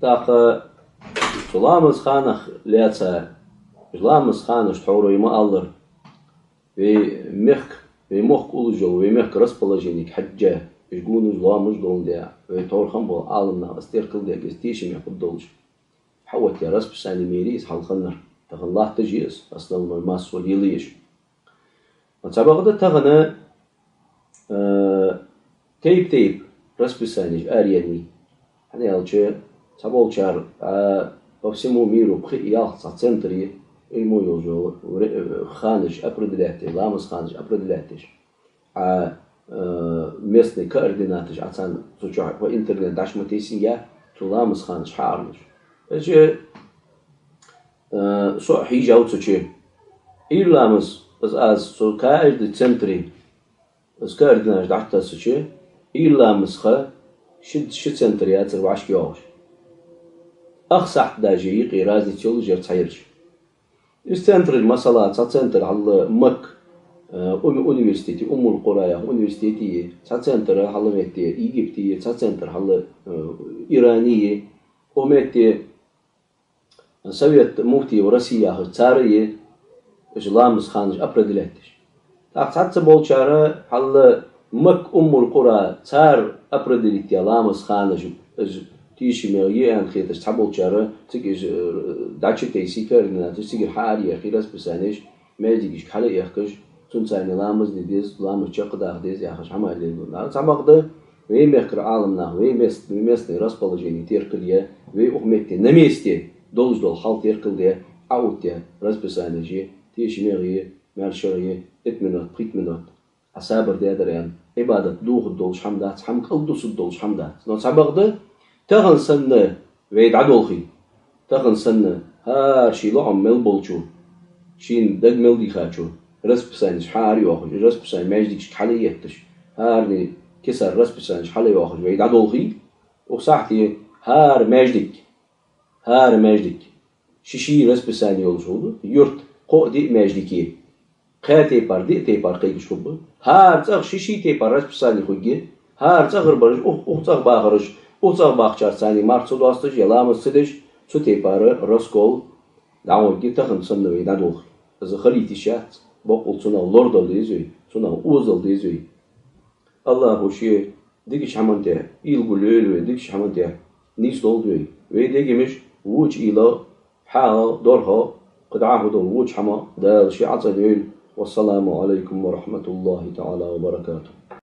تاق سلامز خانخ لياتsa جلامز خانش تحوري ما الله في مخ أولجو في مخ расположение حجة يقولون جلامز دون ده في تور خمبو عالمنا استيركل ده جستيش يقول دولج حوت يا رسب ساني ميريس حال خنر تخن الله تجيس أصلا الماس وليليش وتبغى تغنى تيب رسب ساني أرياني يعني ألشة تبغى شار بفسمو ميرو بخي ياخذ سنتري المو يوجو خانج أبردلاتي لامس خانج أبردلاتيش местный координатыш ацан суча по интернет даш матесинга туламс ханш харнш эже со хижау суче иламс аз со каажди центри аз координаш дашта суче иламс ха шид центри ацр башкиош أخصح داجي قيرازي تشول جر تحيرش السنتر المسألة سنتر على مك أونيفرسيتي القرى أونيفرسيتي سنتر على متى إيجيبتي سنتر على إيرانية ومتى سويت مفتي روسيا تارية إسلام خانج أبردلتش تحت بولشارة على مك القرى تار أبردلتي لامس خانج تيجي مية أن خير تستحبل شارة تيجي داتش تيسي كارنا تيجي حاري أخيرا بسانيش ما يجيش حلا يخش تنساني لامز ديز لامز شقدا ديز يخش عمل لينا سامق ده وين بيخكر عالمنا وين مست راس بالجيني تيركليا وين أخمتي نميستي دول حال تيركل ده عودتي راس بسانيجي تيجي مية مارشرية 8 منوت 3 منوت أصابر ده دريان عبادة دول حمدات حم كل دوس دول حمدات سامق ده تغن سنة ويد عدولخي تغن سنة ها شي لعم ملبولشو شين دق ملدي خاتشو رسب سانش حاري واخج رسب سان ماجديش حالي يهتش هارني كسر رسب سانش حالي واخج ويد عدولخي وصحتي هار ماجديك شيشي رسب سان يولشو يورت قو دي ماجديكي خاتي بار دي تي بار قيق شوب هار تغ شيشي تي بار رسب سان يخوجي هار تغر برج أخ تغ باخرج Uçaq baxçarsani março dostış yalamız sıdış su teparı roskol dawo gitaxın sındı ve dadol. Zıxır itişat boqul suna lordol dizü suna uzol dizü. Allah hoşi dikiş hamante ilgulül ve dikiş hamante nis doldu ve degimiş vuç ila ha dorha qad'ahu dol vuç hama da şi'at dil. Wassalamu alaykum ve rahmetullahi taala ve berekatuhu.